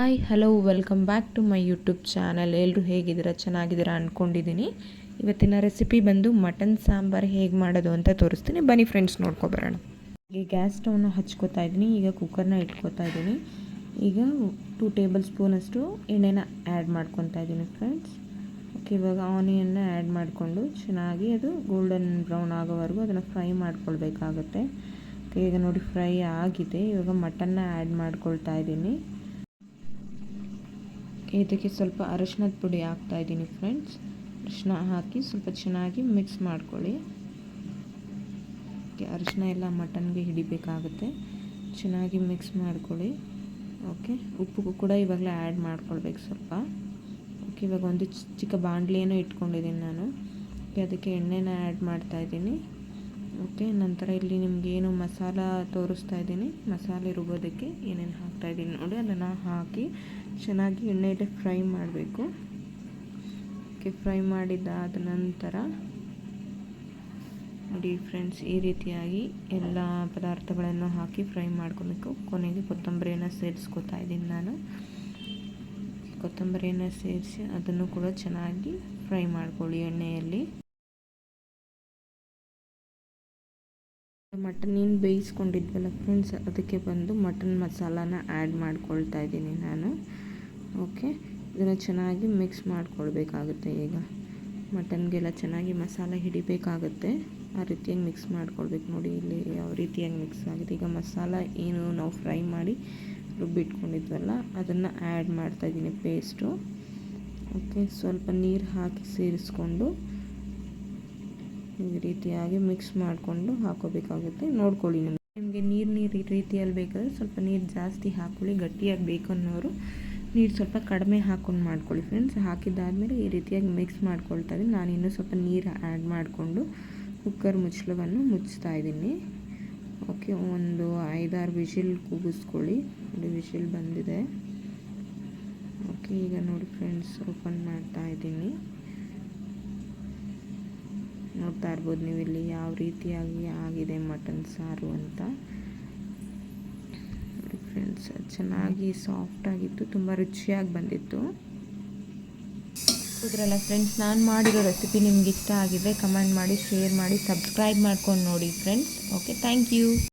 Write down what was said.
Hi hello welcome back to my YouTube channel. ಎಲ್ಲರೂ ಹೇಗಿದ್ದೀರಾ? ಚೆನ್ನಾಗಿದ್ದೀರಾ ಅಂದ್ಕೊಂಡಿದ್ದೀನಿ. ಇವತ್ತಿನ ರೆಸಿಪಿ ಬಂದು ಮಟನ್ ಸಾಂಬಾರು ಹೇಗೆ ಮಾಡೋದು ಅಂತ ತೋರಿಸ್ತೀನಿ. ಬನ್ನಿ ಫ್ರೆಂಡ್ಸ್, ನೋಡ್ಕೊಬರೋಣ. ಈಗ ಗ್ಯಾಸ್ ಸ್ಟವ್ನ ಹಚ್ಕೋತಾ ಇದ್ದೀನಿ. ಈಗ ಕುಕ್ಕರ್ನ ಇಟ್ಕೋತಾ ಇದ್ದೀನಿ. ಈಗ 2 ಟೇಬಲ್ ಸ್ಪೂನಷ್ಟು ಎಣ್ಣೆನ ಆ್ಯಡ್ ಮಾಡ್ಕೊತಾ ಇದ್ದೀನಿ ಫ್ರೆಂಡ್ಸ್. ಓಕೆ, ಇವಾಗ ಆನಿಯನ್ನ ಆ್ಯಡ್ ಮಾಡಿಕೊಂಡು ಚೆನ್ನಾಗಿ ಅದು ಗೋಲ್ಡನ್ ಬ್ರೌನ್ ಆಗೋವರೆಗೂ ಅದನ್ನು ಫ್ರೈ ಮಾಡ್ಕೊಳ್ಬೇಕಾಗತ್ತೆ. ಈಗ ನೋಡಿ ಫ್ರೈ ಆಗಿದೆ. ಇವಾಗ ಮಟನ್ನ ಆ್ಯಡ್ ಮಾಡ್ಕೊಳ್ತಾ ಇದ್ದೀನಿ. ಇದಕ್ಕೆ ಸ್ವಲ್ಪ ಅರಿಶಿನದ ಪುಡಿ ಹಾಕ್ತಾ ಇದ್ದೀನಿ ಫ್ರೆಂಡ್ಸ್. ಅರಿಶಿನ ಹಾಕಿ ಸ್ವಲ್ಪ ಚೆನ್ನಾಗಿ ಮಿಕ್ಸ್ ಮಾಡ್ಕೊಳ್ಳಿ. ಅರಿಶಿನ ಎಲ್ಲ ಮಟನ್ಗೆ ಹಿಡಿಬೇಕಾಗುತ್ತೆ. ಚೆನ್ನಾಗಿ ಮಿಕ್ಸ್ ಮಾಡ್ಕೊಳ್ಳಿ. ಓಕೆ, ಉಪ್ಪು ಕೂಡ ಇವಾಗಲೇ ಆ್ಯಡ್ ಮಾಡ್ಕೊಳ್ಬೇಕು ಸ್ವಲ್ಪ. ಓಕೆ, ಇವಾಗ ಒಂದು ಚಿಕ್ಕ ಬಾಣಲಿಯನ್ನು ಇಟ್ಕೊಂಡಿದ್ದೀನಿ ನಾನು. ಅದಕ್ಕೆ ಎಣ್ಣೆನ ಆ್ಯಡ್ ಮಾಡ್ತಾ ಇದ್ದೀನಿ. ಓಕೆ, ನಂತರ ಇಲ್ಲಿ ನಿಮಗೇನು ಮಸಾಲ ತೋರಿಸ್ತಾ ಇದ್ದೀನಿ. ಮಸಾಲೆ ರುಬ್ಬೋದಕ್ಕೆ ಏನೇನು ಹಾಕ್ತಾ ಇದ್ದೀನಿ ನೋಡಿ, ಅದನ್ನು ಹಾಕಿ ಚೆನ್ನಾಗಿ ಎಣ್ಣೆಯಲ್ಲಿ ಫ್ರೈ ಮಾಡಬೇಕು. ಓಕೆ, ಫ್ರೈ ಮಾಡಿದ್ದಾದ ನಂತರ ನೋಡಿ ಫ್ರೆಂಡ್ಸ್, ಈ ರೀತಿಯಾಗಿ ಎಲ್ಲ ಪದಾರ್ಥಗಳನ್ನು ಹಾಕಿ ಫ್ರೈ ಮಾಡ್ಕೊಬೇಕು. ಕೊನೆಗೆ ಕೊತ್ತಂಬರಿಯನ್ನು ಸೇರಿಸ್ಕೊತಾ ಇದ್ದೀನಿ ನಾನು. ಕೊತ್ತಂಬರಿಯನ್ನು ಸೇರಿಸಿ ಅದನ್ನು ಕೂಡ ಚೆನ್ನಾಗಿ ಫ್ರೈ ಮಾಡ್ಕೊಳ್ಳಿ ಎಣ್ಣೆಯಲ್ಲಿ. ಮಟನ್ ಏನು ಬೇಯಿಸ್ಕೊಂಡಿದ್ವಲ್ಲ ಫ್ರೆಂಡ್ಸ್, ಅದಕ್ಕೆ ಬಂದು ಮಟನ್ ಮಸಾಲಾನ ಆ್ಯಡ್ ಮಾಡ್ಕೊಳ್ತಾ ಇದ್ದೀನಿ ನಾನು. ಓಕೆ, ಇದನ್ನು ಚೆನ್ನಾಗಿ ಮಿಕ್ಸ್ ಮಾಡ್ಕೊಳ್ಬೇಕಾಗುತ್ತೆ. ಈಗ ಮಟನ್ಗೆಲ್ಲ ಚೆನ್ನಾಗಿ ಮಸಾಲ ಹಿಡಿಬೇಕಾಗುತ್ತೆ. ಆ ರೀತಿಯಾಗಿ ಮಿಕ್ಸ್ ಮಾಡ್ಕೊಳ್ಬೇಕು. ನೋಡಿ ಇಲ್ಲಿ ಯಾವ ರೀತಿಯಾಗಿ ಮಿಕ್ಸ್ ಆಗಿದೆ. ಈಗ ಮಸಾಲ ಏನು ನಾವು ಫ್ರೈ ಮಾಡಿ ರುಬ್ಬಿಟ್ಕೊಂಡಿದ್ವಲ್ಲ ಅದನ್ನು ಆ್ಯಡ್ ಮಾಡ್ತಾಯಿದ್ದೀನಿ ಪೇಸ್ಟು. ಓಕೆ, ಸ್ವಲ್ಪ ನೀರು ಹಾಕಿ ಸೇರಿಸ್ಕೊಂಡು ಈ ರೀತಿಯಾಗಿ ಮಿಕ್ಸ್ ಮಾಡಿಕೊಂಡು ಹಾಕೋಬೇಕಾಗುತ್ತೆ. ನೋಡ್ಕೊಳ್ಳಿ, ನಿಮಗೆ ನೀರು ರೀತಿಯಲ್ಲಿ ಬೇಕಾದರೆ ಸ್ವಲ್ಪ ನೀರು ಜಾಸ್ತಿ ಹಾಕ್ಕೊಳ್ಳಿ. ಗಟ್ಟಿಯಾಗಿ ಬೇಕು ಅನ್ನೋರು ನೀರು ಸ್ವಲ್ಪ ಕಡಿಮೆ ಹಾಕ್ಕೊಂಡು ಮಾಡ್ಕೊಳ್ಳಿ ಫ್ರೆಂಡ್ಸ್. ಹಾಕಿದ್ದಾದಮೇಲೆ ಈ ರೀತಿಯಾಗಿ ಮಿಕ್ಸ್ ಮಾಡ್ಕೊಳ್ತಾ ಇದ್ದೀನಿ. ನಾನು ಇನ್ನೂ ಸ್ವಲ್ಪ ನೀರು ಆ್ಯಡ್ ಮಾಡಿಕೊಂಡು ಕುಕ್ಕರ್ ಮುಚ್ಚಳವನ್ನು ಮುಚ್ತಾ ಇದ್ದೀನಿ. ಓಕೆ, ಒಂದು 5-6 ವಿಷಿಲ್ ಕೂಗಿಸ್ಕೊಳ್ಳಿ. ನೋಡಿ ವಿಷಿಲ್ ಬಂದಿದೆ. ಓಕೆ, ಈಗ ನೋಡಿ ಫ್ರೆಂಡ್ಸ್, ಓಪನ್ ಮಾಡ್ತಾ ಇದ್ದೀನಿ. ನೋಡ್ತಾ ಇರ್ಬೋದು ನೀವು ಇಲ್ಲಿ ಯಾವ ರೀತಿಯಾಗಿ ಆಗಿದೆ ಮಟನ್ ಸಾರು ಅಂತ. ನೋಡಿ ಫ್ರೆಂಡ್ಸ್, ಚೆನ್ನಾಗಿ ಸಾಫ್ಟಾಗಿತ್ತು, ತುಂಬ ರುಚಿಯಾಗಿ ಬಂದಿತ್ತು. ಹೌದ್ರಲ್ಲ ಫ್ರೆಂಡ್ಸ್, ನಾನು ಮಾಡಿರೋ ರೆಸಿಪಿ ನಿಮ್ಗೆ ಇಷ್ಟ ಆಗಿದೆ ಕಮೆಂಟ್ ಮಾಡಿ, ಶೇರ್ ಮಾಡಿ, ಸಬ್ಸ್ಕ್ರೈಬ್ ಮಾಡ್ಕೊಂಡು ನೋಡಿ ಫ್ರೆಂಡ್ಸ್. Okay, thank you.